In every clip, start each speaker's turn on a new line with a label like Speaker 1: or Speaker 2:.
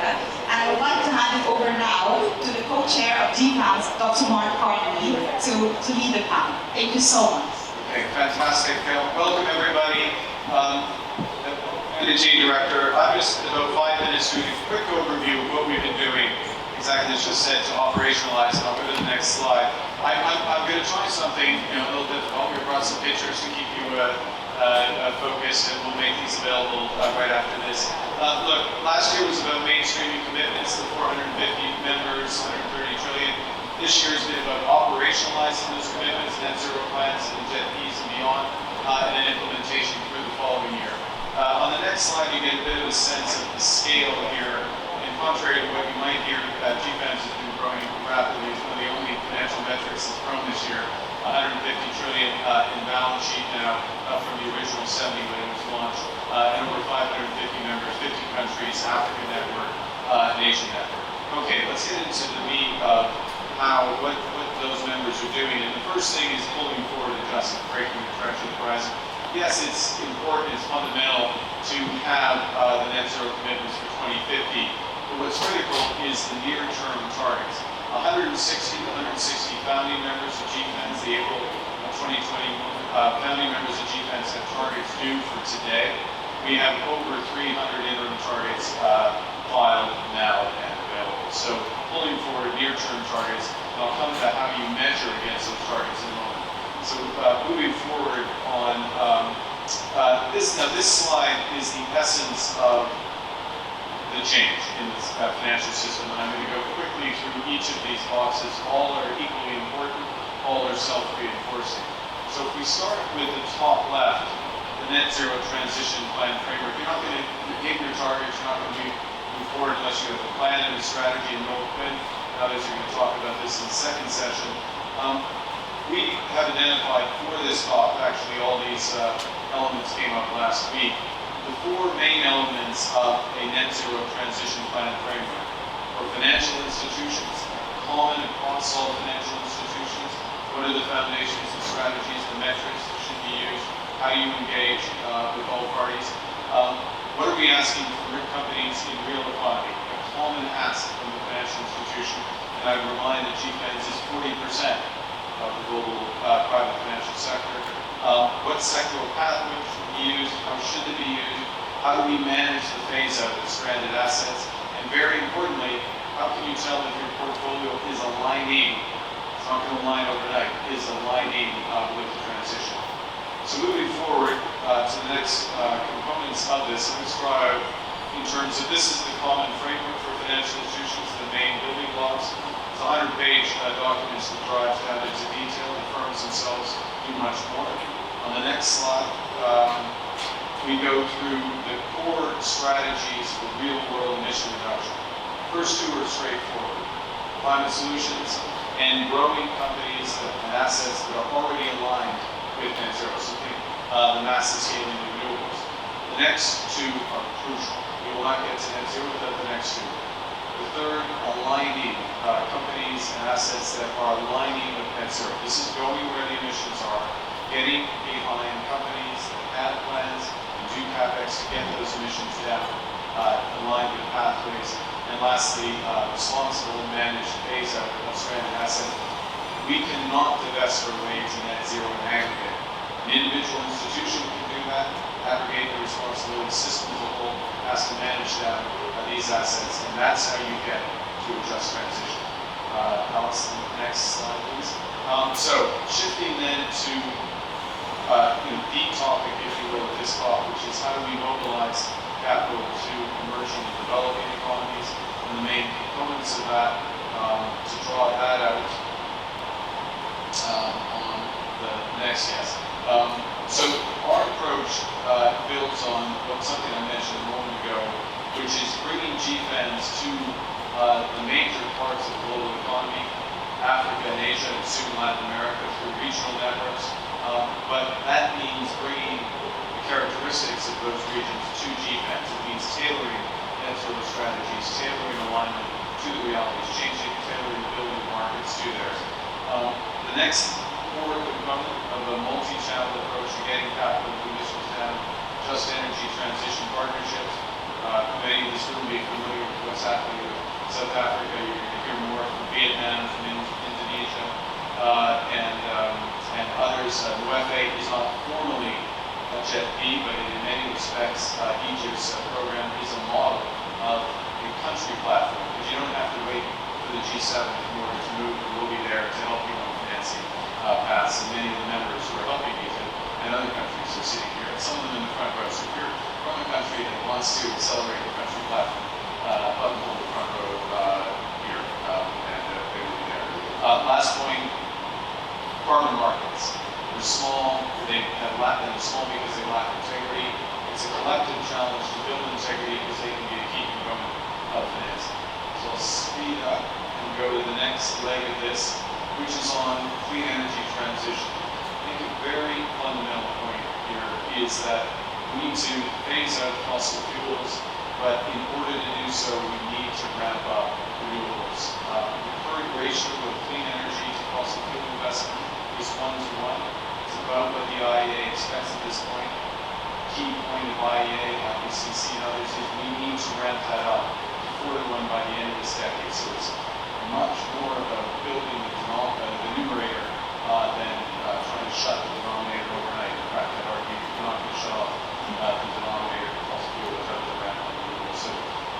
Speaker 1: America. And I would like to hand it over now to the co-chair of GPANS, Dr. Mark Carney, to lead the panel. Thank you so much.
Speaker 2: Okay, fantastic. Welcome everybody. Managing Director, I'm just about 5 minutes doing a quick overview of what we've been doing, exactly as just said, to operationalize, and I'll go to the next slide. I'm going to try something a little difficult. We brought some pictures to keep you focused, and we'll make these available right after this. Look, last year was about mainstreaming commitments, the 450 members, 130 trillion. This year has been about operationalizing those commitments, net zero plans, and JETPs and beyond, and then implementation through the following year. On the next slide, you get a bit of a sense of the scale here. And contrary to what you might hear, GPANS has been growing rapidly. It's one of the only financial metrics that's grown this year. 150 trillion in balance sheet now from the original 70 when it was launched. And over 550 members, 50 countries, African network, and Asian network. Okay, let's get into the meat of what those members are doing. And the first thing is pulling forward adjustment, breaking the treacherous horizon. Yes, it's important, it's fundamental to have the net zero commitments for 2050, but what's critical is the near-term targets. 160 founding members of GPANS, the April 2021 founding members of GPANS have targets due for today. We have over 300 interim targets filed now and available. So pulling forward near-term targets, and I'll come to how you measure against those targets in a moment. So moving forward on this slide is the essence of the change in the financial system, and I'm going to go quickly through each of these boxes. All are equally important, all are self-reinforcing. So if we start with the top left, the Net Zero Transition Plan Framework, you're not going to hit your targets, you're not going to move forward unless you have a plan and a strategy, and Noel Quinn and others are going to talk about this in the second session. We have identified for this talk, actually all these elements came up last week, the 4 main elements of a net zero transition plan framework. For financial institutions, common across all financial institutions, what are the foundations and strategies, the metrics that should be used, how do you engage with all parties. What are we asking for companies in real economy? A common ask from the financial institution, and I would remind that GPANS is 40% of the global private financial sector. What sectoral pathways should be used? How should they be used? How do we manage the phase out of stranded assets? And very importantly, how can you tell if your portfolio is aligning? It's not going to align overnight. Is aligning with the transition. So moving forward to the next components of this, I'm going to describe in terms of this is the common framework for financial institutions, the main building blocks. It's a 100-page document that drives down into detail. The firms themselves do much more. On the next slide, we go through the core strategies for real-world emission reduction. First 2 are straightforward. Climate solutions and growing companies and assets that are already aligned with net zero. So think the massive scaling renewables. The next 2 are crucial. We will not get to net zero without the next 2. The third, aligning companies and assets that are aligning with net zero. This is going where the emissions are, getting behind companies that have plans and do CapEx to get those emissions down, aligned with pathways. And lastly, responsible and managed phase out of stranded assets. We cannot divest our way to net zero in aggregate. An individual institution can do that, aggregate the responsibility. System as a whole has to manage that. These assets, and that's how you get to a just transition. Alice, next slide, please. So shifting then to the topic, if you will, of this talk, which is how do we mobilize capital to emerging and developing economies, and the main components of that. To draw that out on the next, yes. So our approach builds on something I mentioned a moment ago, which is bringing GPANS to the major parts of the global economy, Africa and Asia, and soon Latin America through regional networks. But that means bringing the characteristics of those regions to GPANS. It means tailoring net zero strategies, tailoring alignment to the realities, tailoring the building markets to theirs. The next core component of a multi-channel approach to getting capital to emissions down, just energy transition partnerships. Many of this will be familiar with what's happening with South Africa. You're going to hear more from Vietnam, from Indonesia, and others. Nuefe is not formally a JET-B, but in many respects, Egypt's program is a model of a country platform, because you don't have to wait for the G7 in order to move, and we'll be there to help you on financing paths, and many of the members who are helping Egypt and other countries are sitting here, and some of them in the front row. So if you're from a country that wants to accelerate the country platform, up on the front row here, and they will be there. Last point, carbon markets. They're small, they're small because they lack integrity. It's a collective challenge to build integrity because they can be a key component of financing. So I'll speed up and go to the next leg of this, which is on clean energy transition. I think a very fundamental point here is that we need to phase out fossil fuels, but in order to do so, we need to ramp up renewables. The current ratio of clean energy to fossil fuel investment is 1:1. It's about what the IEA expects at this point. Key point of IEA, IPCC, and others is we need to ramp that up to 4:1 by the end of this decade. So it's much more about building the numerator than trying to shut the denominator overnight. In fact, I'd argue you're not going to shut off the denominator of fossil fuel without the ramp up renewables. So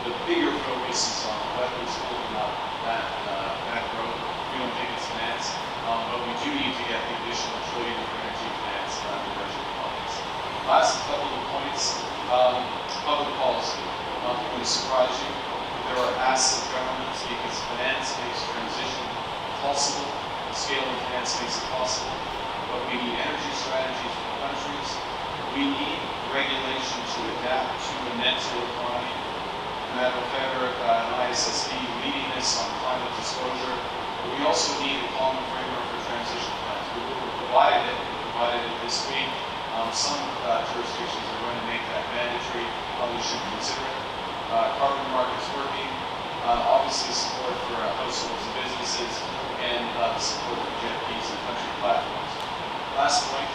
Speaker 2: the bigger focus is on what is holding up that growth. We don't think it's finance, but we do need to get the additional $1 trillion of energy finance around the emerging economies. Last couple of points, public policy. Not going to surprise you. There are asks of governments because finance makes transition possible, scale of finance makes it possible, but we need energy strategies for countries. We need regulation to adapt to a net zero economy. Matt Lefebvre and ISSB leading this on climate disclosure. But we also need a common framework for transition plans. We provided it this week. Some jurisdictions are going to make that mandatory. Others should consider it. Carbon markets working. Obviously support for households and businesses, and the support for JET-Bs and country platforms. Last point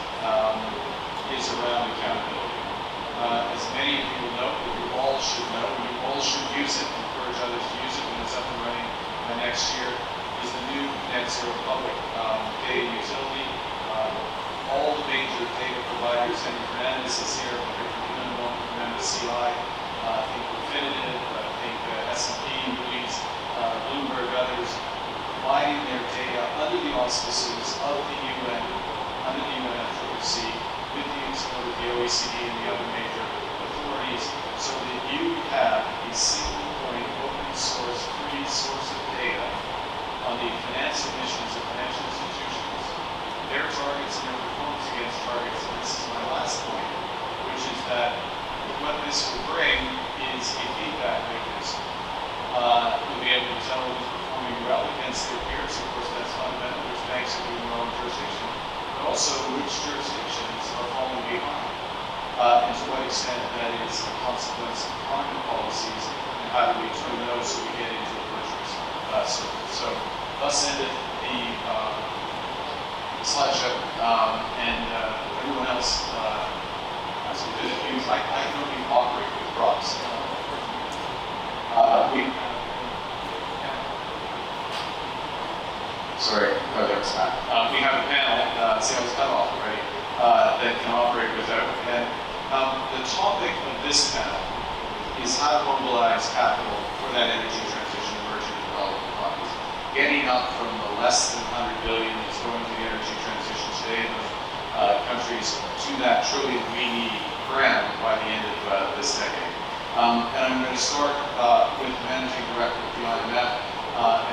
Speaker 2: is around accountability. As many of you will know, you all should know, you all should use it, encourage others to use it when it's up and running next year, is the new Net Zero Public Data Utility. All the major data providers, Henry Fernandez is here, we'll hear from Minimum, from MSCI, I think Refinitiv, I think S&P, Moody's, Bloomberg, others, providing their data under the auspices of the UN, under the UNFCCC, with the OECD and the other major authorities, so that you have a single point, open source, free source of data on the financial emissions of financial institutions, their targets and their performance against targets. And this is my last point, which is that what this will bring is a feedback mechanism. You'll be able to tell who's performing well against their peers. Of course, that's fundamental. Which banks are doing well in jurisdiction, but also which jurisdictions are falling behind, and to what extent that is a consequence of climate policies, and how do we turn those so we get into a virtuous circle. So, thus ended the slideshow, and everyone else has a bit of views. I normally operate with props. We have a panel, see I was cut off already, that can operate without. And the topic of this panel is how to mobilize capital for that energy transition in emerging and developing economies. Getting up from the less than 100 billion that's going to the energy transition today in those countries to that trillion we need per annum by the end of this decade. And I'm going to start with the Managing Director of the IMF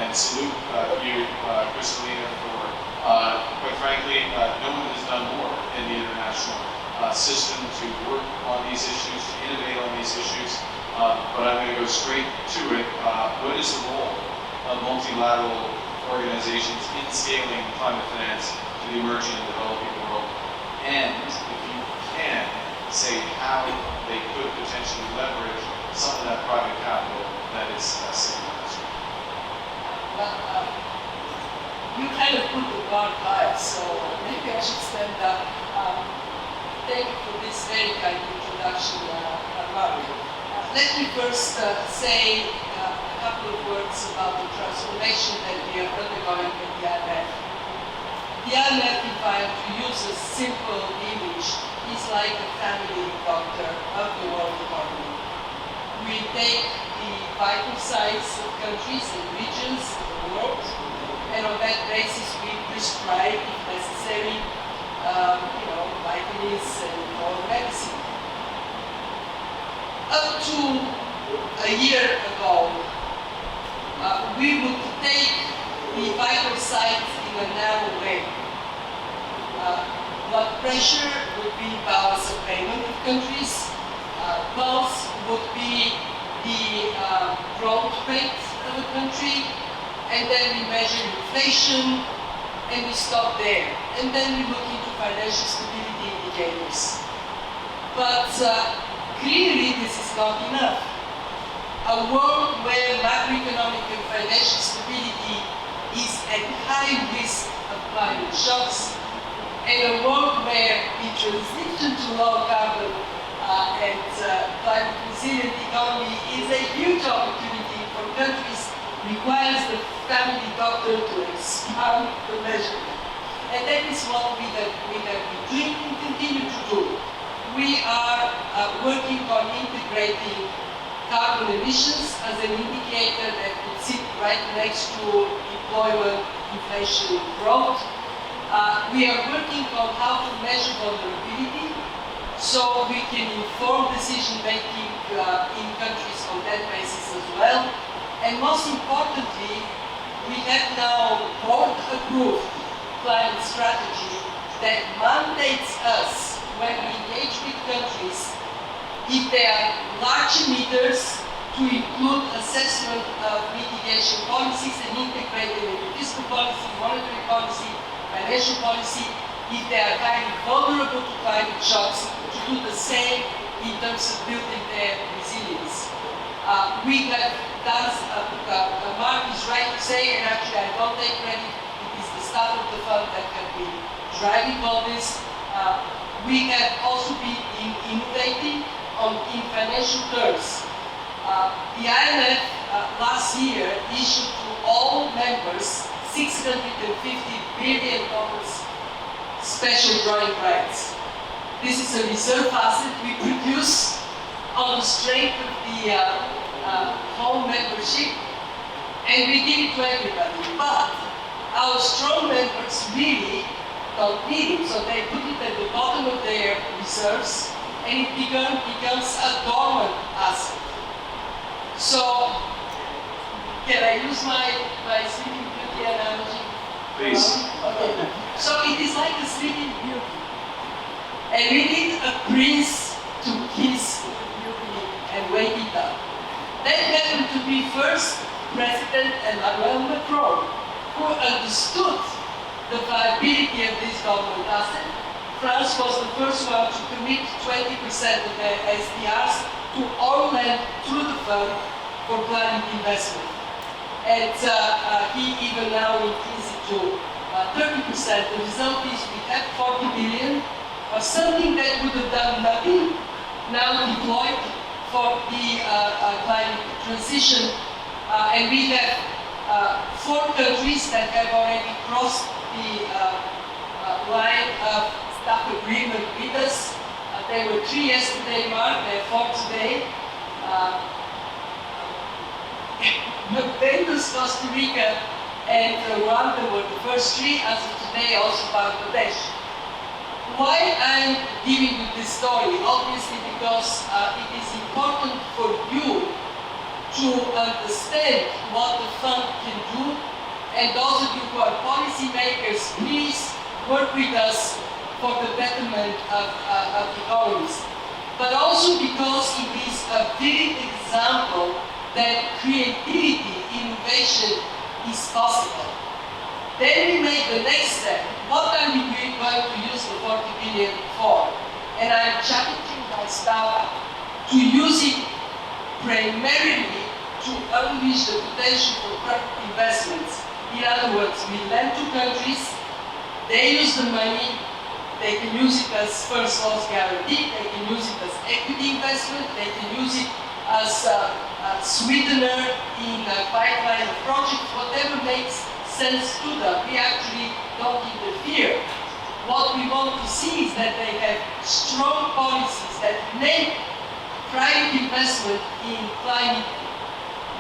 Speaker 2: and salute you, Kristalina, for, quite frankly, no one has done more in the international system to work on these issues, to innovate on these issues. But I'm going to go straight to it. What is the role of multilateral organizations in scaling climate finance to the emerging and developing world? And if you can, say how they could potentially leverage some of that private capital that is sitting on the street.
Speaker 3: Well, you kind of put the bar high, so maybe I should stand up. Thank you for this very kind introduction, Mario. Let me first say couple of words about the transformation that we are undergoing at the IMF. The IMF, if I am to use a simple image, is like a family doctor of the world economy. We take the vital signs of countries and regions in the world, and on that basis we prescribe, if necessary, vitamins and or medicine. Up to a year ago, we would take the vital signs in a narrow way. Blood pressure would be balance of payment of countries. Pulse would be the growth rate of a country, and then we measure inflation, and we stop there. And then we look into financial stability indicators. But clearly this is not enough. A world where macroeconomic and financial stability is at high risk of climate shocks, and a world where the transition to low carbon and climate resilient economy is a huge opportunity for countries, requires the family doctor to expound the measurement. And that is what we have been doing and continue to do. We are working on integrating carbon emissions as an indicator that would sit right next to employment, inflation, growth. We are working on how to measure vulnerability so we can inform decision making in countries on that basis as well. And most importantly, we have now board-approved climate strategy that mandates us, when we engage with countries, if they are large emitters, to include assessment of mitigation policies and integrate them into fiscal policy, monetary policy, financial policy. If they are highly vulnerable to climate shocks, to do the same in terms of building their resilience. We have done, Mark is right to say, and actually I don't take credit, it is the staff of the fund that have been driving all this. We have also been innovating in financial terms. The IMF last year issued to all members $650 billion special drawing rights. This is a reserve asset we produce on the strength of the home membership, and we give it to everybody. But our strong members really don't need it, so they put it at the bottom of their reserves, and it becomes a dormant asset. So, can I use my Sleeping Beauty analogy?
Speaker 2: Please.
Speaker 3: Okay. So it is like a Sleeping Beauty, and we need a prince to kiss the beauty and wake it up. That happened to be first President Emmanuel Macron, who understood the viability of this government asset. France was the first one to commit 20% of their SDRs to own land through the fund for climate investment. And he even now increased it to 30%. The result is we have 40 billion of something that would have done nothing, now deployed for the climate transition. And we have 4 countries that have already crossed the line of staff agreement with us. There were 3 yesterday, Mark, there are 4 today. Barbados, Costa Rica, and Rwanda were the first 3, as of today also Bangladesh. Why I'm giving you this story? Obviously because it is important for you to understand what the fund can do, and those of you who are policymakers, please work with us for the betterment of economies. But also because it is a vivid example that creativity, innovation is possible. Then we make the next step. What are we going to use the 40 billion for? And I'm challenging my staff to use it primarily to unleash the potential for private investments. In other words, we lend to countries, they use the money, they can use it as first loss guarantee, they can use it as equity investment, they can use it as sweetener in a pipeline project, whatever makes sense to them. We actually don't interfere. What we want to see is that they have strong policies that make private investment in climate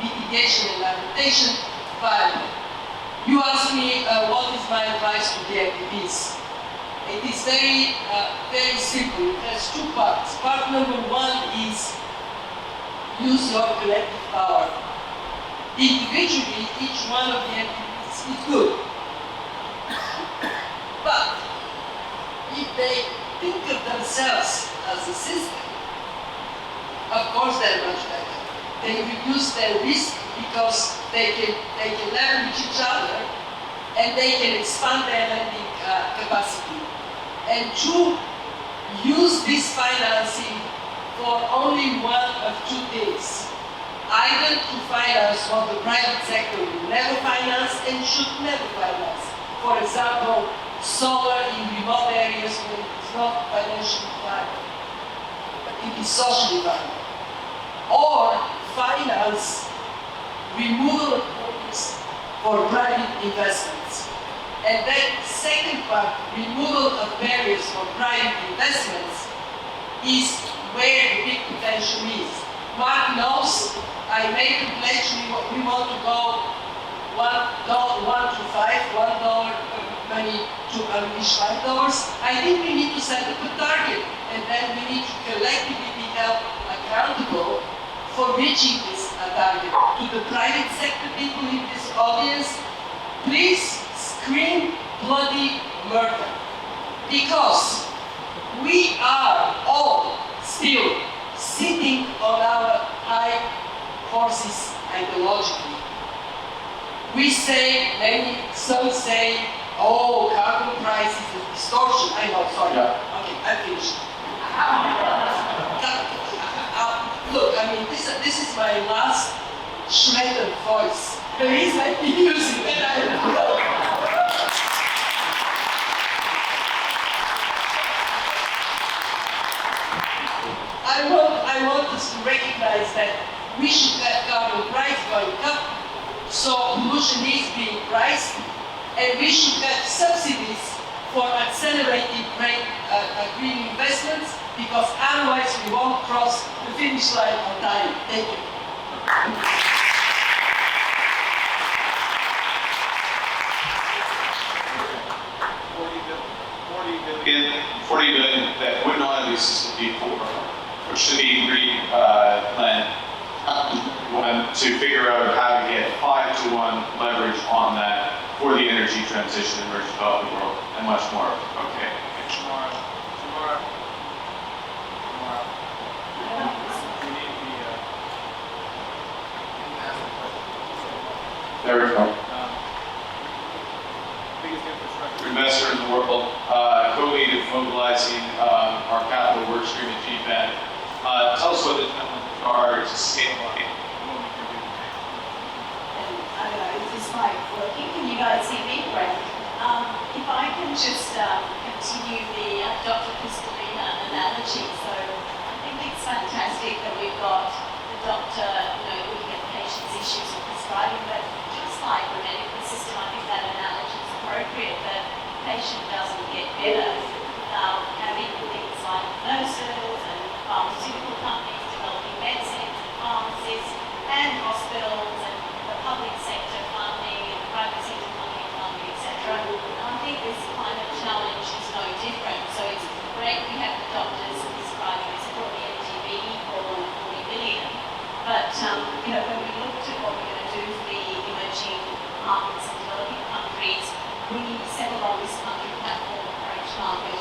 Speaker 3: mitigation and adaptation viable. You asked me what is my advice to the activists. It is very simple. It has two parts. Part number one is use your collective power. Individually, each one of the activists is good. But if they think of themselves as a system, of course they're much better. They reduce their risk because they can leverage each other and they can expand their lending capacity. And two, use this financing for only one of two things. Either to finance what the private sector will never finance and should never finance. For example, solar in remote areas where it is not financially viable, but it is socially viable. Or finance removal of quotas for private investments. And that second part, removal of barriers for private investments, is where the big potential is. Mark knows I made a pledge, we want to go $1 to $5 money to unleash $5. I think we need to set up a target, and then we need to collectively be held accountable for reaching this target. To the private sector people in this audience, please scream bloody murder. Because we are all still sitting on our high horses ideologically. We say, some say, oh, carbon price is a distortion. I know, sorry. Yeah. Okay, I'm finished. Look, I mean, this is my last shred of voice. The reason I've been using it, I don't know. I want us to recognize that we should have carbon price going up, so pollution is being priced, and we should have subsidies for accelerating green investments, because otherwise we won't cross the finish line on time. Thank you.
Speaker 2: 40 billion that would not have existed before, which should be re-planned to figure out how to get 5-to-1 leverage on that for the energy transition in emerging developing world, and much more. Okay. Tomorrow. There we go. Investor in the world, co-lead of mobilizing our capital work stream at GFAN. Tell us what the challenges are to scale up.
Speaker 4: Is this mic working? Can you guys see me? Great. If I can just continue the Dr. Kristalina analogy. So I think it's fantastic that we've got the doctor, looking at patients' issues of prescribing, but just like the medical system, I think that analogy is appropriate, that patient doesn't get better without having things like nurses and pharmaceutical companies developing medicines and pharmacists and hospitals and the public sector funding and the private sector funding, etc. And I think this climate challenge is no different. So it's great we have the doctors prescribing this for the MTB for 40 million. But when we looked at what we're going to do for the emerging markets and developing countries, we set a low-risk country platform approach market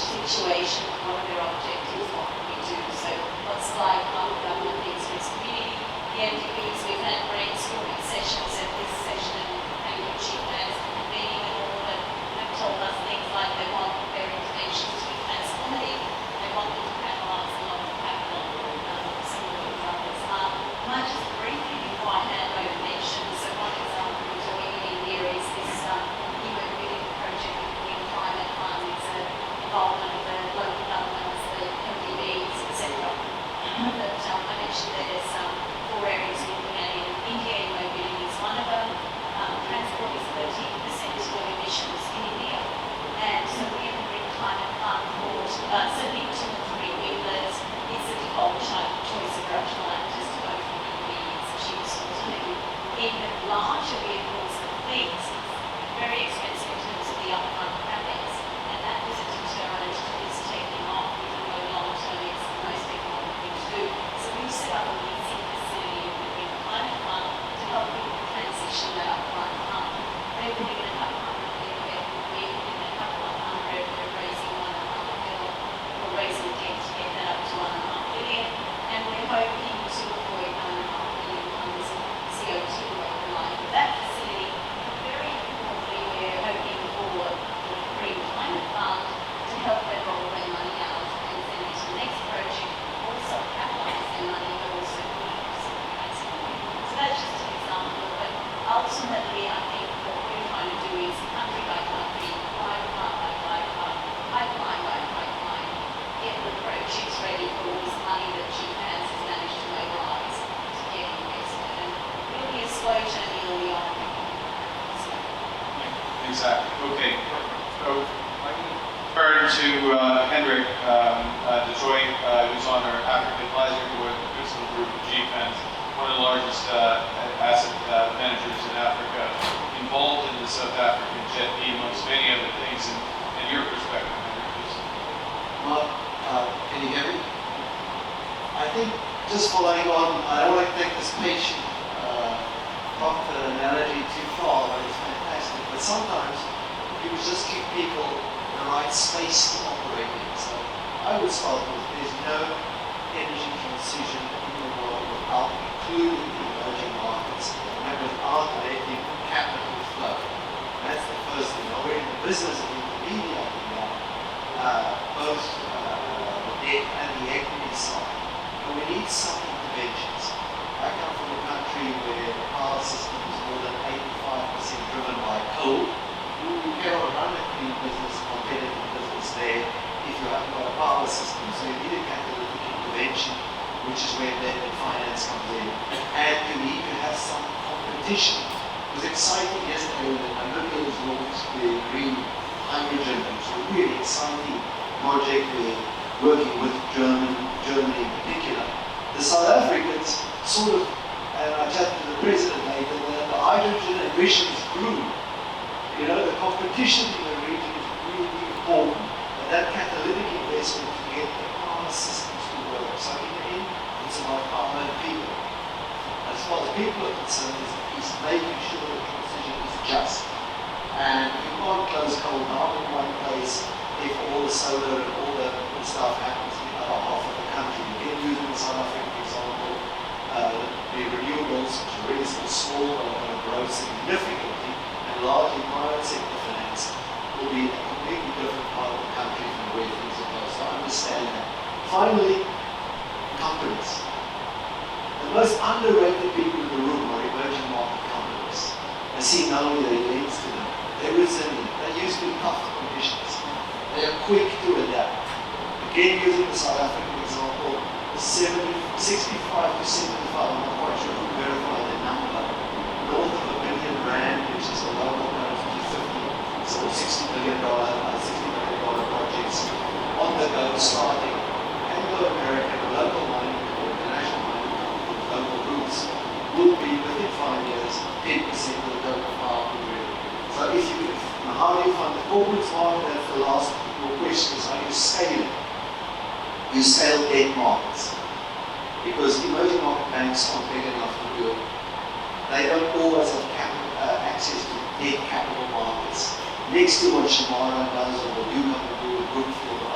Speaker 4: situation, what are their objectives, what can we do. So what's like our government needs for its community, the MDBs, we've had brainstorming sessions at this session, and Chief has convening and all that have told us things like they want their interventions to be transformative, they want them to catalyse a lot of capital, some of those others. Might just briefly before I hand over mention, so one example we're doing in here is this e-mobility project with the Green Climate Fund. It's an involvement of the local governments, the MDBs, etc. But I mentioned that there's 4 areas we're looking at in India. E-mobility is one of them. Transport is 13% of emissions in India. And so we have a Green Climate Fund for certainly 2 or 3 wheelers. It's a default choice of optional actors to go from convenience and cheapest alternative. In larger vehicles and fleets, it's very expensive in terms of the upfront capex, and that was a deterrent to this taking off, even though long term it's the most economic thing to do. So we've set up a leasing facility with the Green Climate Fund to help people transition that upfront fund. They're putting in a couple hundred million, we're putting in a couple of hundred, we're raising $1.5 million, we're raising debt to get that up to $1.5 billion, and we're hoping to avoid 1.5 million tons of CO2 over the life of that facility. But very importantly, we're hoping for the Green Climate Fund to help them roll their money out and send it to the next project, also catalyse their money, but also so that's just an example. But ultimately, I think what we're trying to do is country by country, pipeline by pipeline, get the projects ready for all this money that GPAS has managed to mobilise to get invested. And really a slow journey early on. So,
Speaker 2: Exactly. Okay. So I can turn to Hendrik de Jooy, who's on our African Advisory Board, the Principal Group of GPAS, one of the largest asset managers in Africa, involved in the South African JETB, amongst many other things. And your perspective, Hendrik, please.
Speaker 5: Mark, can you hear me? I think just following on, I don't want to take this patient doctor analogy too far, but it's fantastic. But sometimes you just give people the right space to operate in. So I would start with there's no energy transition in the world without including the emerging markets and without letting capital flow. That's the first thing. Now we're in the business of intermediating now, both the debt and the equity side. And we need some interventions. I come from a country where the power system is more than 85% driven by coal. You cannot run a clean business, competitive business there if you haven't got a power system. So you need a catalytic intervention, which is where debt and finance comes in. And you need to have some competition. It was exciting yesterday when Namibia was launched the green hydrogen. It was a really exciting project. We're working with Germany in particular. The South Africans sort of, and I chatted to the president later, the hydrogen emissions grew. You know, the competition in the region is really important. And that catalytic investment to get the power systems to work. So in the end, it's about power and people. As far as people are concerned, it's making sure the transition is just. And you can't close coal down in one place if all the solar and all the stuff happens in the other half of the country. Again, using the South African example, the renewables, which are really still small, but are going to grow significantly, and largely private sector finance, will be a completely different part of the country from where things are going. So I understand that. Finally, companies. The most underrated people in the room are emerging market companies. I see now their links to them. They're resilient. They're used to tough conditions. They are quick to adapt. Again, using the South African example, 65 to 75, I'm not quite sure if we verify the number, north of R1 billion, which is a local currency, 50, so $60 million projects on the go, starting Anglo-American, local mining, or international mining, with local roots, will be within 5 years 10% of the total power grid. So if you, how do you fund the corporate market? That's the last your question is how you scale it. You scale debt markets. Because emerging market banks aren't big enough to do it. They don't always have access to debt capital markets. Next to what Shimara does or what you come to do with Brookfield or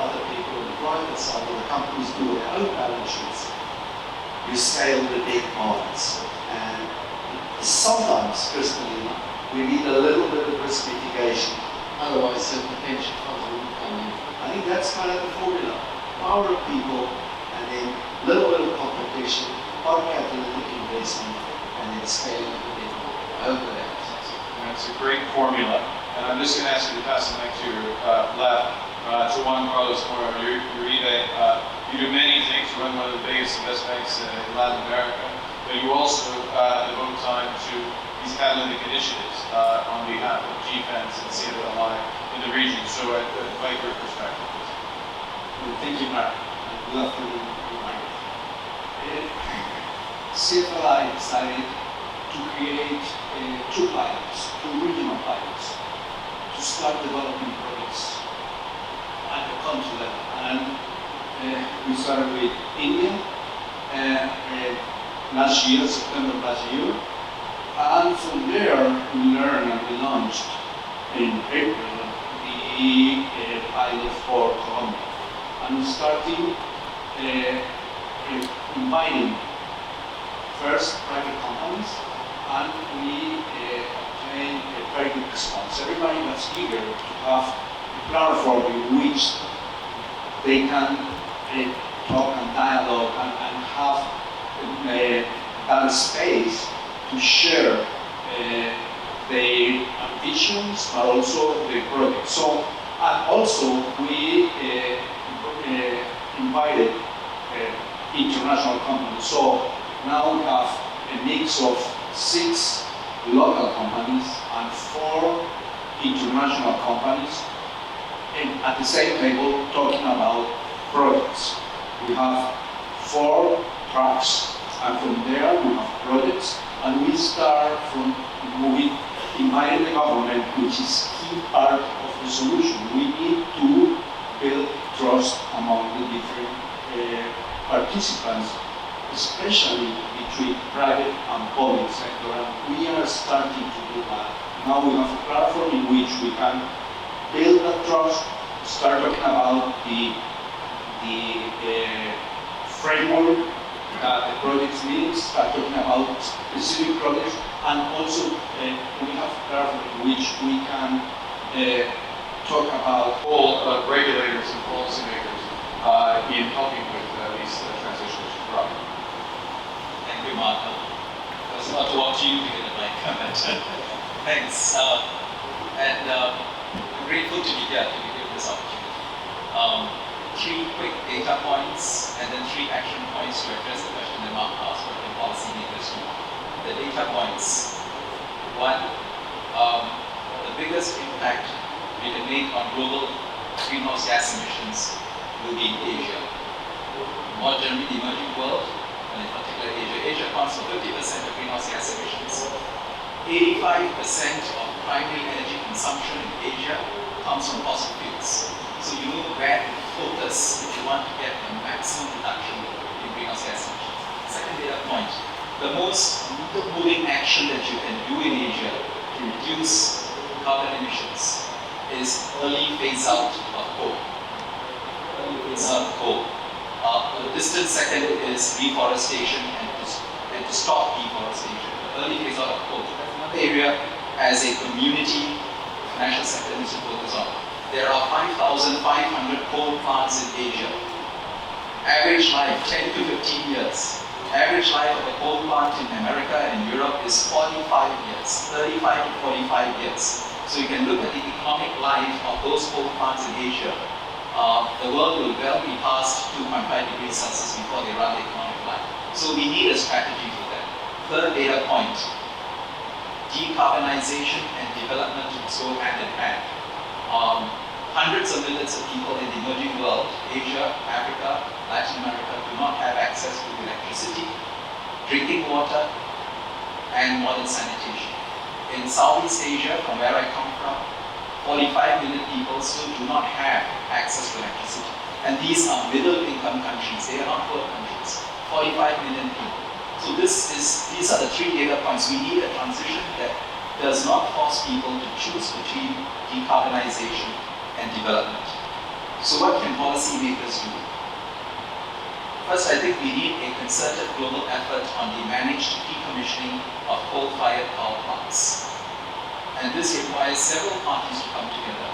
Speaker 5: so when the companies do their own balance sheets, you scale the debt markets. And sometimes, personally, we need a little bit of risk mitigation, otherwise certain pension funds wouldn't come in. I think that's kind of the formula. Power of people, and then little bit of competition, on catalytic investment, and then scaling the debt market. I hope that answers.
Speaker 2: That's a great formula. And I'm just going to ask you to pass the mic to your left, to Juan Carlos Uribe. You do many things. You run one of the biggest investment banks in Latin America, but you also devote time to these catalytic initiatives on behalf of GFANZ and CFLI in the region. So I'd like your perspective.
Speaker 6: Thank you, Mark. Good afternoon, Mike. CFLI decided to create two pilots, two regional pilots, to start developing projects at the country level. And we started with India last year, September last year. And from there, we learned and we launched in April the pilot for Colombia. And starting inviting first private companies, and we obtained a very good response. Everybody was eager to have a platform in which they can talk and dialogue and have that space to share their ambitions, but also their projects. So, and also we invited international companies. So now we have a mix of 6 local companies and 4 international companies, and at the same table talking about projects. We have 4 tracks, and from there we have projects, and we start from inviting the government, which is key part of the solution. We need to build trust among the different participants, especially between private and public sector, and we are starting to do that. Now we have a platform in which we can build that trust, start talking about the framework that the projects need, start talking about specific projects, and also we have a platform in which we can talk about
Speaker 2: All regulators and policymakers in helping with these transitions abroad.
Speaker 7: Thank you, Mark. I was about to walk to you to get a mic comment. Thanks. I'm grateful to be here to be given this opportunity. 3 quick data points and then 3 action points to address the question that Mark asked, what can policymakers do? The data points. 1, the biggest impact we can make on global greenhouse gas emissions will be in Asia. More generally, the emerging world, and in particular Asia. Asia accounts for 50% of greenhouse gas emissions. 85% of primary energy consumption in Asia comes from fossil fuels. So you know where to focus if you want to get the maximum reduction in greenhouse gas emissions. Second data point, the most moving action that you can do in Asia to reduce carbon emissions is early phase out of coal. Early phase out of coal. The distant second is reforestation and to stop deforestation. The early phase out of coal. That's another area as a community financial sector needs to focus on. There are 5,500 coal plants in Asia. Average life 10 to 15 years. Average life of a coal plant in America and Europe is 45 years, 35 to 45 years. So you can look at the economic life of those coal plants in Asia. The world will well be past 2.5 degrees Celsius before they run the economic life. So we need a strategy for that. Third data point, decarbonization and development go hand in hand. Hundreds of millions of people in the emerging world, Asia, Africa, Latin America, do not have access to electricity, drinking water, and modern sanitation. In Southeast Asia, from where I come from, 45 million people still do not have access to electricity. And these are middle-income countries, they are not poor countries. 45 million people. So these are the 3 data points. We need a transition that does not force people to choose between decarbonization and development. So what can policymakers do? First, I think we need a concerted global effort on the managed decommissioning of coal-fired power plants. And this requires several parties to come together.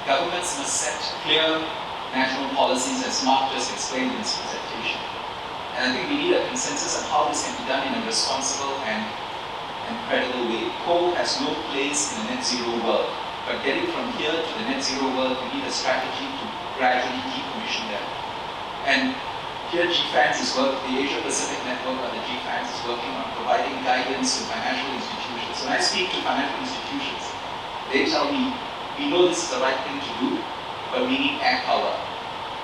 Speaker 7: Governments must set clear national policies, as Mark just explained in his presentation. And I think we need a consensus on how this can be done in a responsible and credible way. Coal has no place in a net zero world, but getting from here to the net zero world, we need a strategy to gradually decommission them. And here GFANZ is working, the Asia Pacific Network or the GFANZ is working on providing guidance to financial institutions. When I speak to financial institutions, they tell me, we know this is the right thing to do, but we need air power.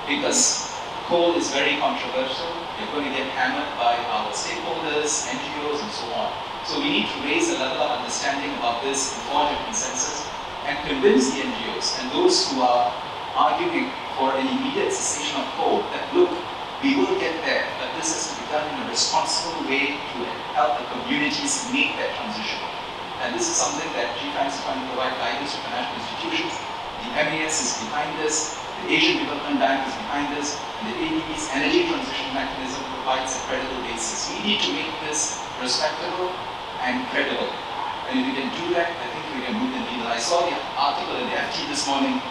Speaker 7: Because coal is very controversial, you're going to get hammered by our stakeholders, NGOs, and so on. So we need to raise the level of understanding about this and forge a consensus and convince the NGOs and those who are arguing for an immediate cessation of coal that look, we will get there, but this has to be done in a responsible way to help the communities make that transition. And this is something that GFANZ is trying to provide guidance to financial institutions. The MAS is behind this, the Asian Development Bank is behind this, and the ADB's Energy Transition Mechanism provides a credible basis. We need to make this respectable and credible. And if we can do that, I think we can move the needle. I saw the article in the FT this morning,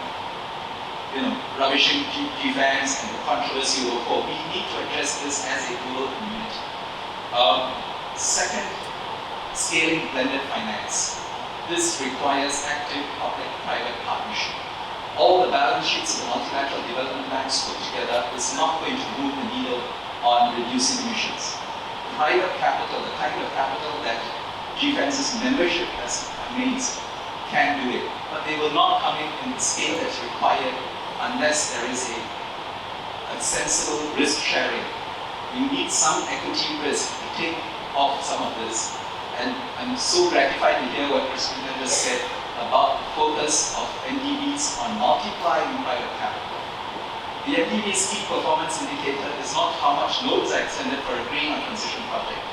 Speaker 7: rubbishing GFANZ and the controversy over coal. We need to address this as a global community. Second, scaling blended finance. This requires active public-private partnership. All the balance sheets of the multilateral development banks put together is not going to move the needle on reducing emissions. Private capital, the kind of capital that GFANZ's membership has amazed, can do it. But they will not come in the scale that's required unless there is a sensible risk sharing. You need some equity risk to take off some of this. And I'm so gratified to hear what Crispin just said about the focus of NDBs on multiplying private capital. The NDB's key performance indicator is not how much loans are extended for a green or transition project.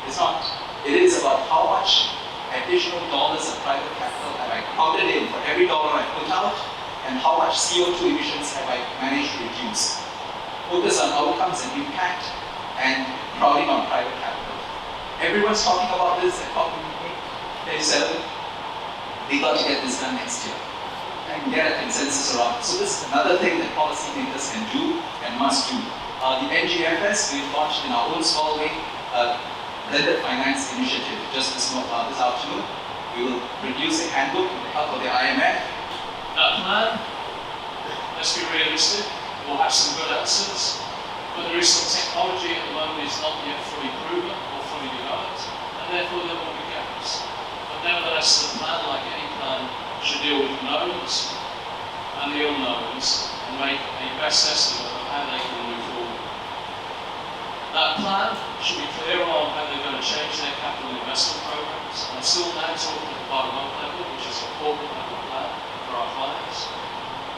Speaker 7: It's not. It is about how much additional dollars of private capital have I crowded in for every dollar I put out, and how much CO2 emissions have I managed to reduce. Focus on outcomes and impact and crowding on private capital. Everyone's talking about this at COP27. We got to get this done next year and get a consensus around it. So this is another thing that policymakers can do and must do. The NGFS, we've launched in our own small way, blended finance initiative just this afternoon. We will produce a handbook with the help of the IMF.
Speaker 8: That plan, let's be realistic, will have some good answers, but there is some technology at the moment is not yet fully proven or fully developed, and therefore there will be gaps. But nevertheless, the plan, like any plan, should deal with the knowns and the unknowns and make a best estimate of how they can move forward. That plan should be clear on how they're going to change their capital investment programs. I'm still now talking at the bottom-up level, which is a corporate level plan for our clients.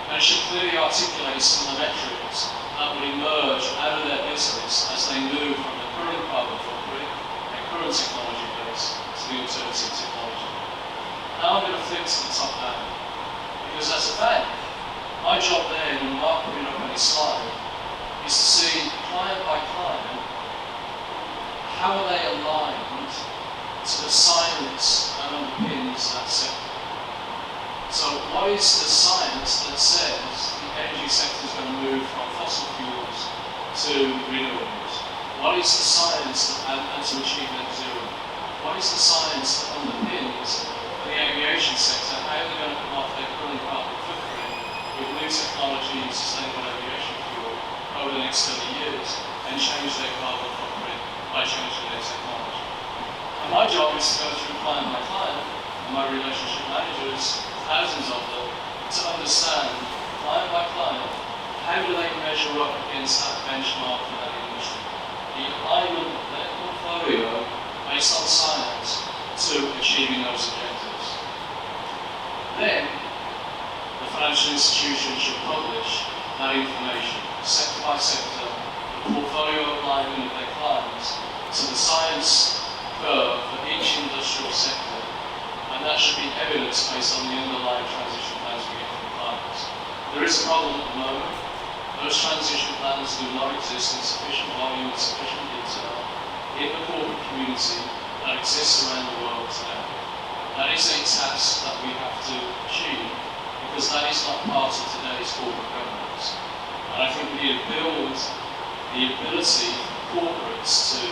Speaker 8: And it should clearly articulate some of the metrics that will emerge out of their business as they move from the current carbon footprint and current technology base to the alternative technology. Now I'm going to flip to the top down, because as a bank, my job there, when Mark put it up on his slide, is to see client by client, how are they aligned to the science that underpins that sector. So what is the science that says the energy sector is going to move from fossil fuels to renewables? What is the science and to achieve net zero? What is the science that underpins the aviation sector, how they're going to come off their current carbon footprint with new technology and sustainable aviation fuel over the next 30 years and change their carbon footprint by changing their technology. And my job is to go through client by client, and my relationship managers, thousands of them, to understand client by client, how do they measure up against that benchmark for that industry? The alignment of their portfolio based on science to achieving those objectives. Then, the financial institution should publish that information, sector by sector, the portfolio alignment of their clients to the science curve for each industrial sector, and that should be evidence based on the underlying transition plans we get from clients. There is a problem at the moment. those transition plans do not exist in sufficient volume and sufficient detail in the corporate community that exists around the world today. That is a task that we have to achieve, because that is not part of today's corporate governance. And I think we need to build the ability for corporates to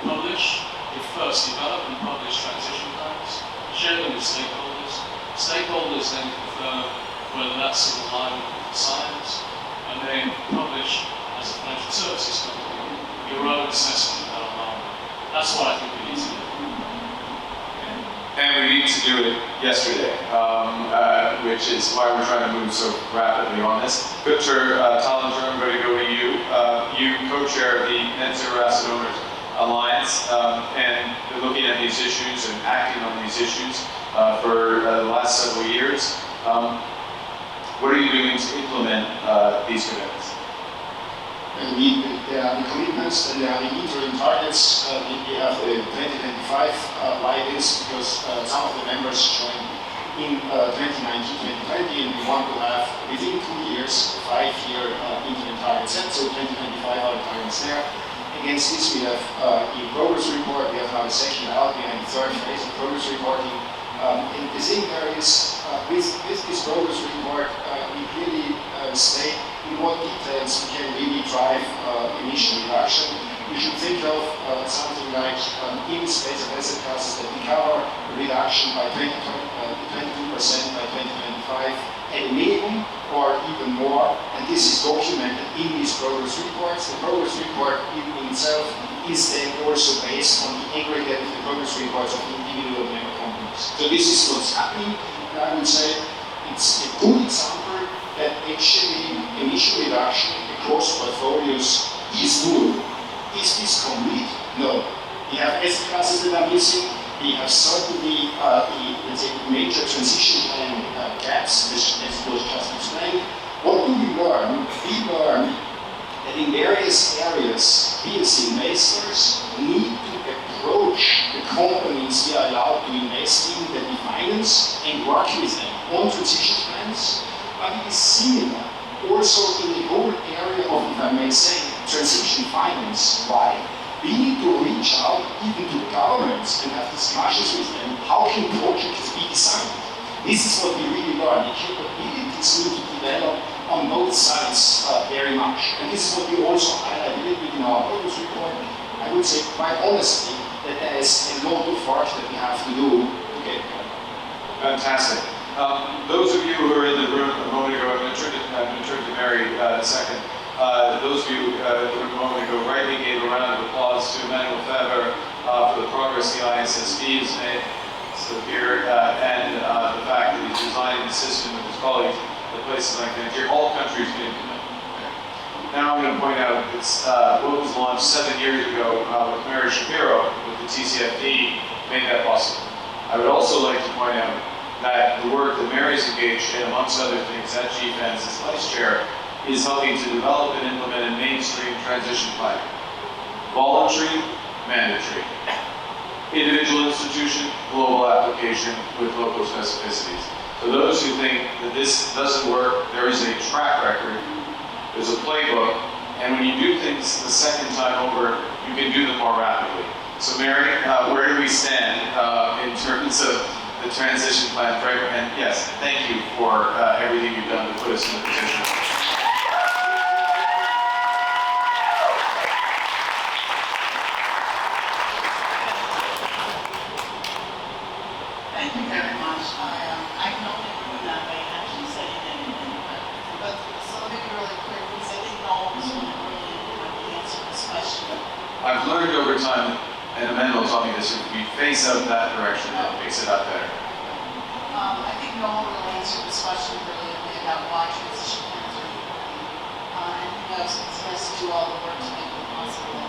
Speaker 8: publish, first develop and publish transition plans, share them with stakeholders. Stakeholders then confirm whether that's in line with science, and then publish, as a financial services company, your own assessment of that alignment. That's what I think we need to do.
Speaker 2: And we need to do it yesterday, which is why we're trying to move so rapidly on this. Victor Tallinger, I'm going to go to you. You co-chair the Net Zero Asset Owners Alliance, and you're looking at these issues and acting on these issues for the last several years. What are you doing to implement these commitments?
Speaker 9: There are the commitments and there are the interim targets. We have the 2025 guidance because some of the members joined in 2019-2020, and we want to have within 2 years 5-year interim targets set. So 2025 are the targets there. Against this, we have the progress report. We have now the second out behind the third phase of progress reporting. And the thing there is, with this progress report, we clearly state in what details we can really drive emission reduction. We should think of something like in the space of asset classes that we cover a reduction by 22% by 2025 at a minimum or even more, and this is documented in these progress reports. The progress report in itself is then also based on the aggregate of the progress reports of individual member companies. So this is what's happening, and I would say it's a good example that actually emission reduction across portfolios is doable. Is this complete? No. We have asset classes that are missing. We have certainly the major transition plan gaps, as was just explained. What do we learn? We learn that in various areas, we as investors need to approach the companies we are allowed to invest in, that we finance, and work with them on transition plans. But it is similar also in the whole area of, if I may say, transition finance. Why? We need to reach out even to governments and have discussions with them. How can projects be designed? This is what we really learn. The capabilities need to develop on both sides very much. And this is what we also highlight a little bit in our progress report. I would say quite honestly that there is a lot of work that we have to do to get there.
Speaker 2: Fantastic. Those of you who are in the room a moment ago, I'm going to turn to Mary in a second. Those of you who a moment ago rightly gave a round of applause to Emmanuel Faber for the progress the ISSB has made here, and the fact that he's designing the system with his colleagues in places like Nigeria. All countries can implement. Now I'm going to point out it's what was launched 7 years ago with Mary Shapiro with the TCFD made that possible. I would also like to point out that the work that Mary's engaged in, amongst other things, at GFANZ as vice chair, is helping to develop and implement a mainstream transition plan. Voluntary, mandatory. Individual institution, global application with local specificities. For those who think that this doesn't work, there is a track record, there's a playbook, and when you do things the second time over, you can do them more rapidly. So Mary, where do we stand in terms of the transition plan framework? And yes, thank you for everything you've done to put us in the position.
Speaker 1: Thank you very much. I can only agree with that. I actually said it anything, but so let me be really clear, because I think Noel was really answer this question.
Speaker 2: I've learned over time, and Emmanuel taught me this, if we face out that direction, it makes it out better.
Speaker 1: I think Noel really answered this question brilliantly about why transition plans are important. And he knows he has to do all the work to make them possible.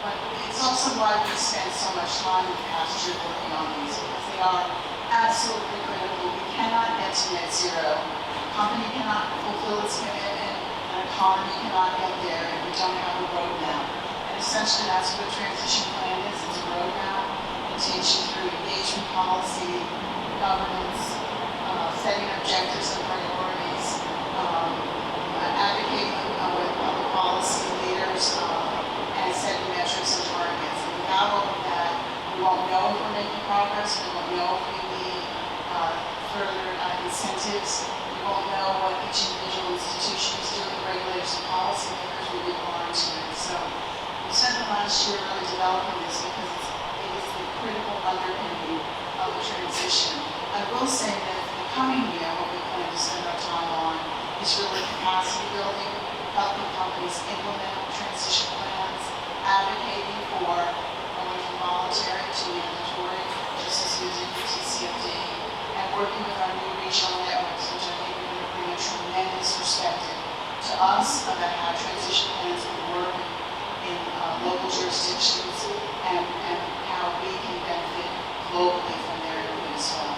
Speaker 1: But it's also why we spend so much time in the past year working on these, because they are absolutely critical. We cannot get to net zero. A company cannot fulfill its commitment, an economy cannot get there if we don't have a roadmap. And essentially that's what a transition plan is. It's a roadmap. It takes you through engagement policy, governance, setting objectives and priorities, advocate with public policy leaders and setting metrics and targets. And without all of that, we won't know if we're making progress. We won't know if we need further incentives. We won't know what each individual institution is doing. Regulators and policymakers will be blind to it. So we spent the last year really developing this because it is the critical underpinning of the transition. I will say that for the coming year, what we plan to spend our time on is really capacity building, helping companies implement transition plans, advocating for going from voluntary to mandatory, just as using the TCFD, and working with our new regional networks, which I think are going to bring a tremendous perspective to us about how transition plans will work in local jurisdictions and how we can benefit globally from their input as well.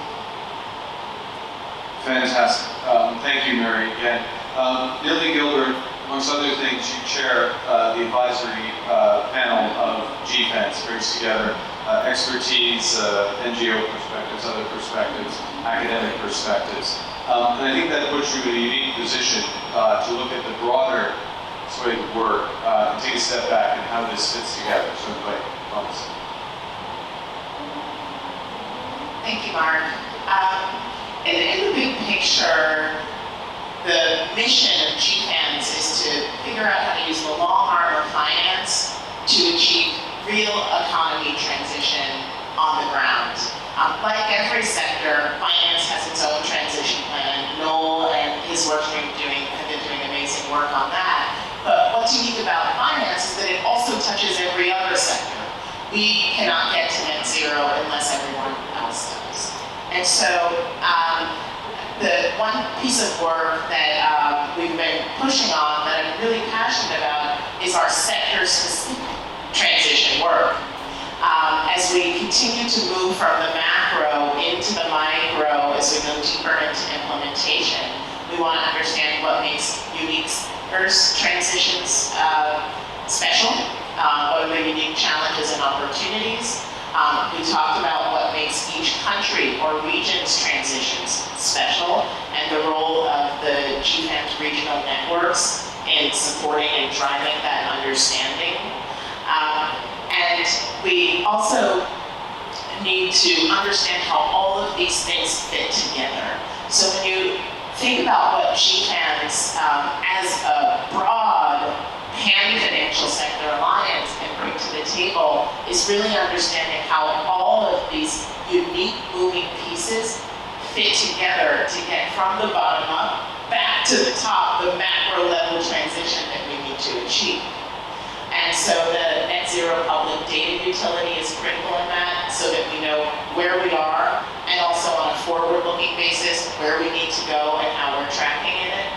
Speaker 2: Fantastic. Thank you, Mary, again. Nilly Gilbert, amongst other things, you chair the advisory panel of GFANS, brings together expertise, NGO perspectives, other perspectives, academic perspectives. And I think that puts you in a unique position to look at the broader sort of work and take a step back and how this fits together. So, invite Thomas.
Speaker 10: Thank you, Mark. In the big picture, the mission of GFANS is to figure out how to use the long arm of finance to achieve real economy transition on the ground. Like every sector, finance has its own transition plan. Noel and his work team have been doing amazing work on that. But what's unique about finance is that it also touches every other sector. We cannot get to net zero unless everyone else does. And so the one piece of work that we've been pushing on that I'm really passionate about is our sector-specific transition work. As we continue to move from the macro into the micro, as we go deeper into implementation, we want to understand what makes unique transitions special, what are the unique challenges and opportunities. We talked about what makes each country or region's transitions special and the role of the GFANS regional networks in supporting and driving that understanding. And we also need to understand how all of these things fit together. So when you think about what GFANS as a broad pan-financial sector alliance can bring to the table is really understanding how all of these unique moving pieces fit together to get from the bottom up back to the top, the macro level transition that we need to achieve. And so the net zero public data utility is critical in that, so that we know where we are, and also on a forward-looking basis, where we need to go and how we're tracking in it.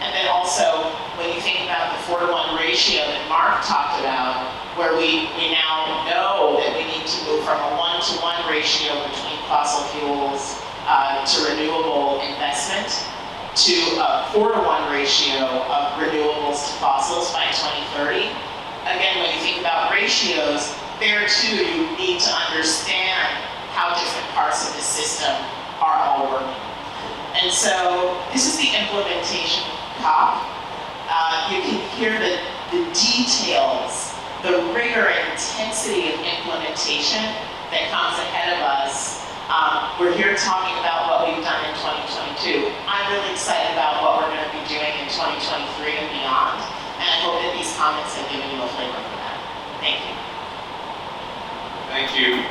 Speaker 10: And then also, when you think about the 4-to-1 ratio that Mark talked about, where we now know that we need to move from a 1-to-1 ratio between fossil fuels to renewable investment, to a 4-to-1 ratio of renewables to fossils by 2030. Again, when you think about ratios, there too you need to understand how different parts of the system are all working. And so this is the implementation COP. You can hear the details, the rigor and intensity of implementation that comes ahead of us. We're here talking about what we've done in 2022. I'm really excited about what we're going to be doing in 2023 and beyond. And I hope that these comments have given you a flavor for that. Thank you.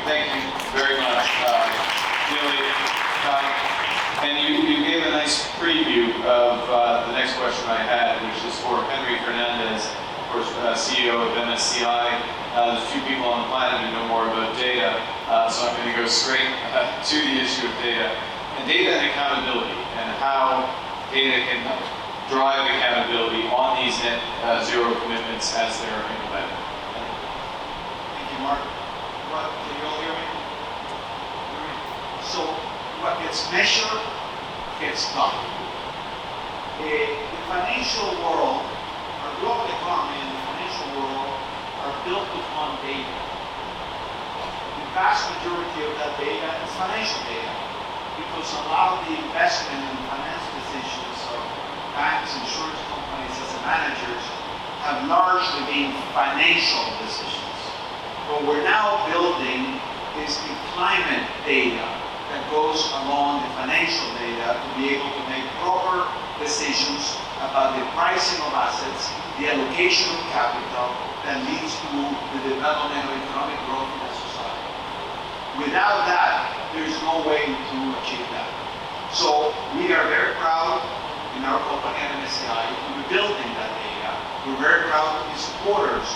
Speaker 2: Thank you very much, Nilly. And you gave a nice preview of the next question I had, which is for Henry Fernandez, of course, CEO of MSCI. There's a few people on the planet who know more about data, so I'm going to go straight to the issue of data. And data and accountability, and how data can drive accountability on these net zero commitments as they're implemented.
Speaker 11: Thank you, Mark. Can you all hear me? So, what gets measured gets done. The financial world, our global economy and the financial world are built upon data. The vast majority of that data is financial data, because a lot of the investment and finance decisions of banks, insurance companies, companies as a managers have largely been financial decisions. What we're now building is the climate data that goes along the financial data to be able to make proper decisions about the pricing of assets, the allocation of capital that leads to the development of economic growth in a society. Without that, there is no way to achieve that. So we are very proud in our company at MSCI to be building that data. We're very proud to be supporters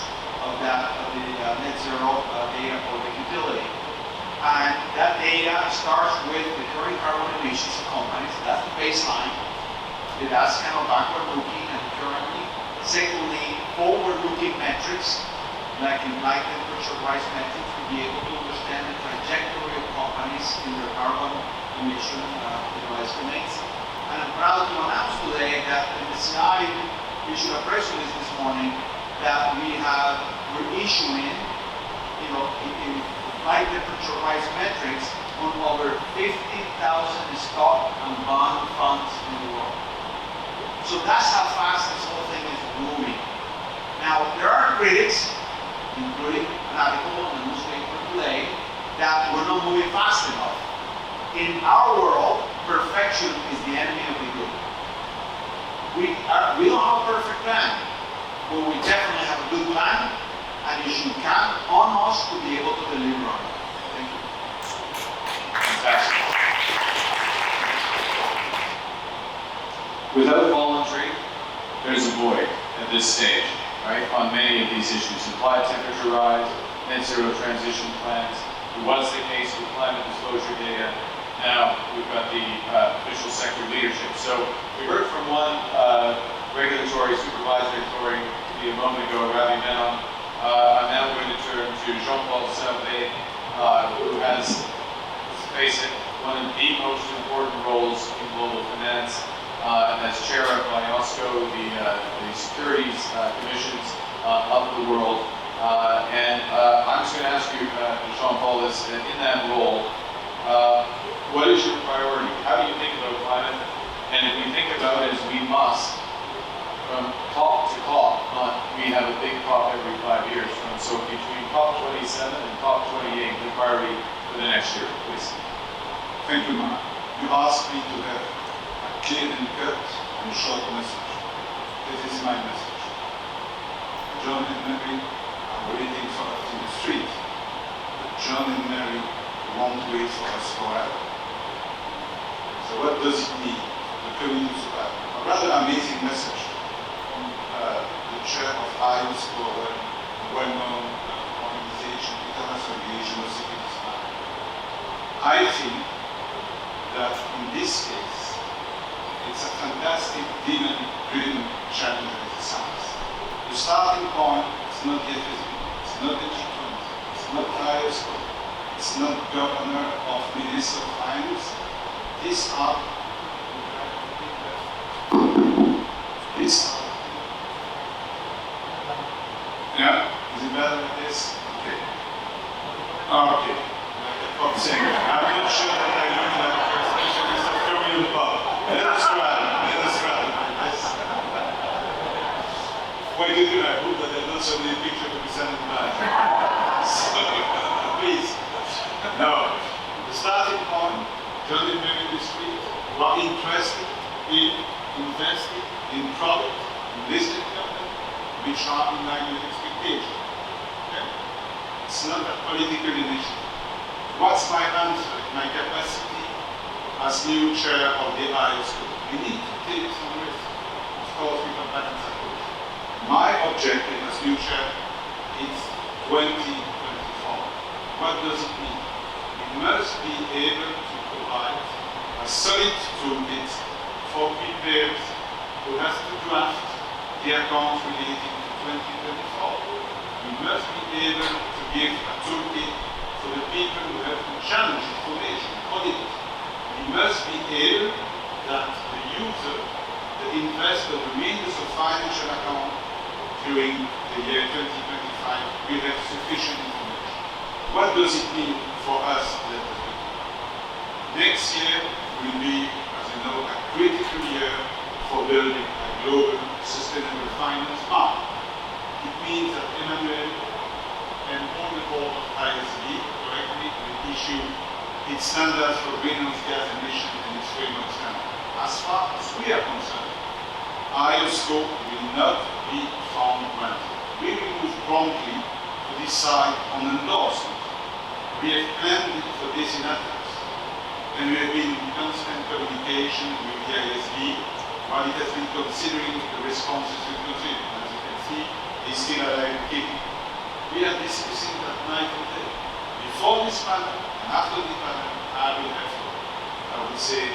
Speaker 11: of that, of the net zero data for the utility. And that data starts with the current carbon emissions of companies. That's the baseline. That's kind of backward-looking and currently. Secondly, forward-looking metrics, like temperature rise metrics, to be able to understand the trajectory of companies in their carbon emission estimates. And I'm proud to announce today that MSCI issued a press release this morning that we're issuing, in high temperature rise metrics on over 50,000 stock and bond funds in the world. So that's how fast this whole thing is moving. Now, there are critics, including an article in the newspaper today, that we're not moving fast enough. In our world, perfection is the enemy of the good. We don't have a perfect plan, but we definitely have a good plan, and you should count on us to be able to deliver on it. Thank you.
Speaker 2: Fantastic. Without voluntary, there's a void at this stage, right? On many of these issues, implied temperature rise, net zero transition plans. It was the case with climate disclosure data. Now we've got the official sector leadership. So we heard from one regulatory supervisory authority a moment ago, Ravi Menon. I'm now going to turn to Jean-Paul Servet, who has, let's face it, one of the most important roles in global finance as chair of IOSCO, the securities commissions of the world. I'm just going to ask you, Jean-Paul, in that role, what is your priority? How do you think about climate? And if we think about it as we must, from COP to COP, we have a big COP every 5 years. So between COP 27 and COP 28, the priority for the next year, please.
Speaker 12: Thank you, Mark. You asked me to have a clear and cut and short message. This is my message. John and Mary are waiting for us in the street, but John and Mary won't wait for us forever. So what does it mean? The community survival. A rather amazing message from the chair of IOSCO, a well-known organization, International Organization of Securities Management. I think that in this case, it's a fantastic, driven challenge exercise. The starting point is not the FSB, it's not the G20, it's not IOSCO, it's not governor of Minister of Finance. These are yeah, is it better like this? Okay. Okay. Like a pop singer. I'm not sure that I look like a specialist of communal pop. Let us try. Why did you? I hope that there are not so many pictures to be sent back. So, please. No. The starting point, John and Mary in the street, who are interested in investing in product, in listed company, which are in line with expectation. Okay? It's not a political initiative. What's my answer, my capacity as new chair of the IOSCO? We need to take some risk, of course, with a balanced approach. My objective as new chair is 2024. What does it mean? We must be able to provide a solid toolkit for preparers who has to draft the accounts relating to 2024. We must be able to give a toolkit for the people who have to challenge information, auditors. We must be able that the user, the investor, the readers of financial account during the year 2025 will have sufficient information. What does it mean for us? Next year will be, as you know, a critical year for building a global sustainable finance market. It means that Emmanuel and all the board of ISB correctly will issue its standards for greenhouse gas emission and its framework standard. As far as we are concerned, IOSCO will not be found wanting. We will move promptly to decide on endorsement. We have planned it for this in advance, and we have been in constant communication with the ISB while it has been considering the responses to consider. As you can see, it's still alive and kicking. We are discussing that night and day. Before this panel and after the panel, I will have, I would say,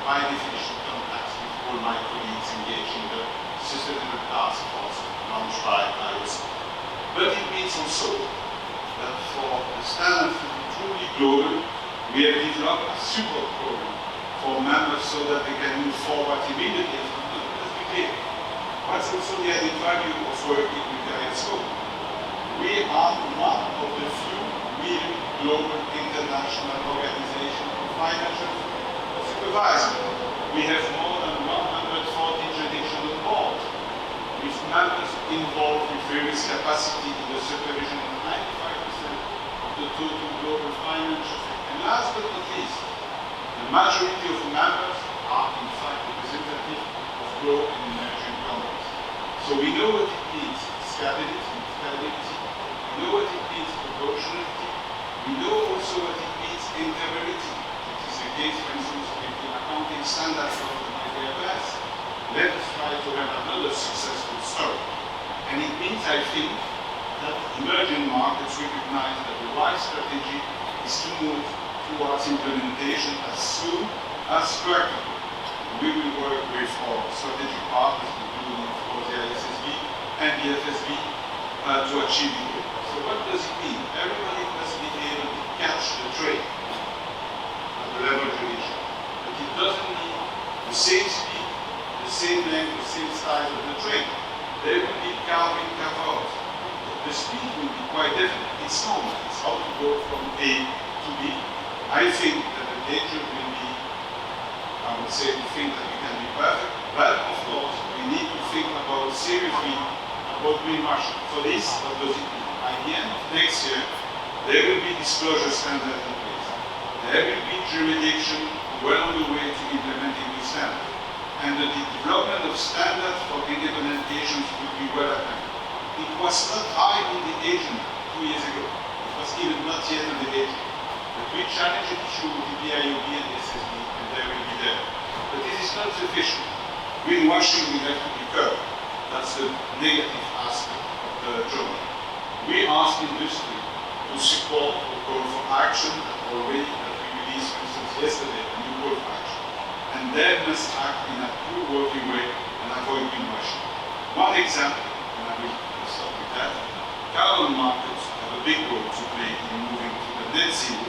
Speaker 12: by definition, contacts with all my colleagues engaged in the Sustainable Task Force launched by IOSCO. But it means also that for the standards to be truly global, we have developed a support program for members so that they can move forward immediately. Let's be clear. What's also the added value of working with IOSCO? We are one of the few real global international organizations of financial supervision. We have more than 140 jurisdictions on board, with members involved with various capacity in the supervision of 95% of the total global financial sector. And last but not least, the majority of members are in fact representative of growth and emerging economies. So we know what it means, scalability, we know what it means, proportionality, we know also what it means, integrity. It is the case, for instance, with the accounting standards of the IFRS. Let us try to have another successful story. And it means, I think, that emerging markets recognize that the right strategy is to move towards implementation as soon as practical. We will work with our strategic partners, including, of course, the ISSB and the FSB, to achieve it. So what does it mean? Everybody must be able to catch the train at the level of judicial. But it doesn't mean the same speed, the same length, the same size of the train. There will be carving carve-outs. The speed will be quite different. It's normal. It's how to go from A to B. I think that the danger will be, I would say, to think that we can be perfect. But of course, we need to think about seriously about greenwashing. For this, what does it mean? By the end of next year, there will be disclosure standards in place. There will be jurisdiction well on the way to implementing these standards. And the development of standards for implementations will be well attended. It was not high on the agenda 2 years ago. It was even not yet on the agenda. But we challenge it through the BIOB and the SSB, and they will be there. But this is not sufficient. Greenwashing will have to be curbed. That's the negative aspect of the job. We ask industry to support a call for action that we released, for instance, yesterday, a new call for action. And they must act in a true working way and avoid greenwashing. One example, and I will stop with that, carbon markets have a big role to play in moving to the net zero,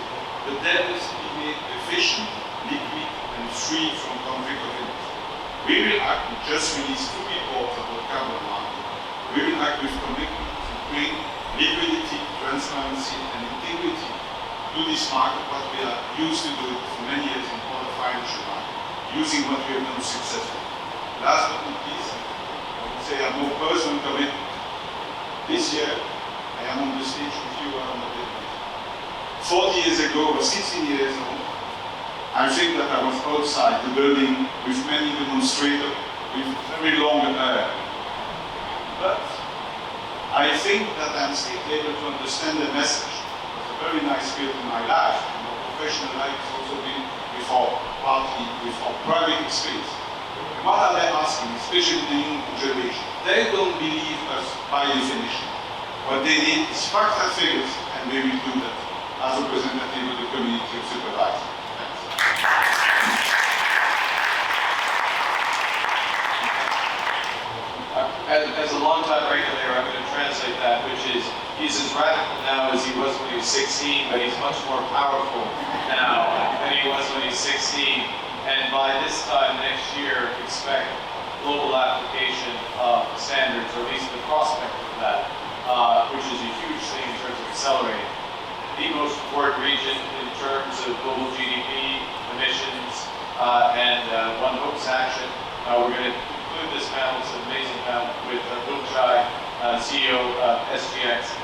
Speaker 12: but they must be made efficient, liquid, and free from conflict of interest. We will act, we just released 2 reports about carbon market. We will act with commitment to bring liquidity, transparency, and integrity to this market, what we are used to do for many years in other financial markets, using what we have done successfully. Last but not least, I would say a more personal commitment. This year, I am on the stage with you on the building. 40 years ago, or 16 years ago, I think that I was outside the building with many demonstrators with very long hair. But I think that I'm still able to understand the message. It was a very nice period in my life, and my professional life has also been partly with our private experience. What are they asking, especially the young generation? They don't believe us by definition. What they need is facts and figures, and we will do that as a representative of the community of supervisors.
Speaker 2: As a long-time regulator, I'm going to translate that, which is, he's as radical now as he was when he was 16, but he's much more powerful now than he was when he's 16. And by this time next year, expect global application of standards, or at least the prospect of that, which is a huge thing in terms of accelerating. The most important region in terms of global GDP, emissions, and One Hope's action. We're going to conclude this panel with some amazing CEO of SGX,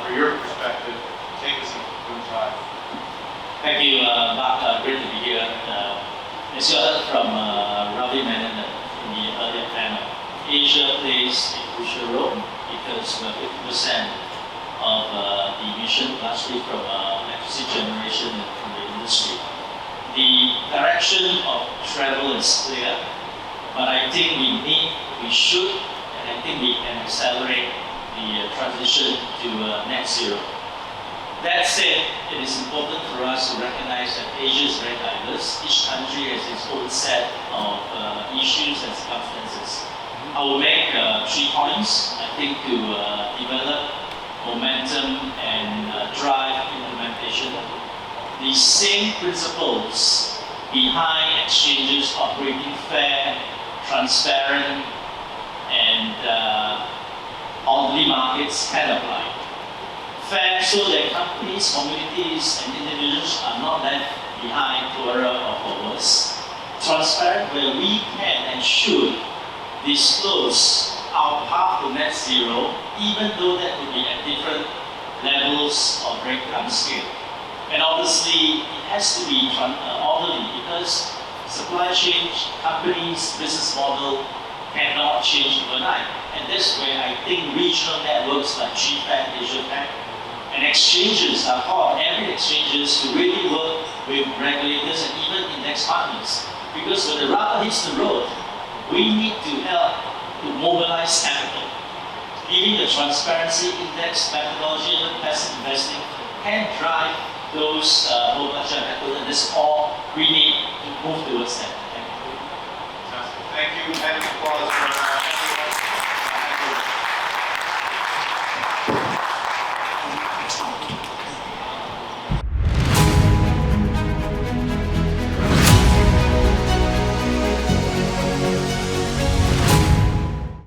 Speaker 2: for your perspective. Take us in Boon Chai.
Speaker 13: Thank you, Mark. Great to be here. As you heard from Ravi Menon in the earlier panel, Asia plays a crucial role because we're 50% of the emission, largely from electricity generation and from the industry. The direction of travel is clear, but I think we should, and I think we can accelerate the transition to net zero. That said, it is important for us to recognize that Asia is very diverse. Each country has its own set of issues and circumstances. I will make 3 points, I think, to develop momentum and drive implementation. The same principles behind exchanges operating fair, transparent, and orderly markets can apply. Fair so that companies, communities, and individuals are not left behind poorer or for worse. Transparent where we can and should disclose our path to net zero, even though that would be at different levels of breakdown scale. And obviously, it has to be orderly because supply chain, companies, business model cannot change overnight. And that's where I think regional networks like GPAC, AsiaPac, and exchanges are called, every exchanges to really work with regulators and even index partners. Because when the rubber hits the road, we need to help to mobilize capital. Giving the transparency index methodology and passive investing can drive those mobilization capital, and that's all we need to move towards that.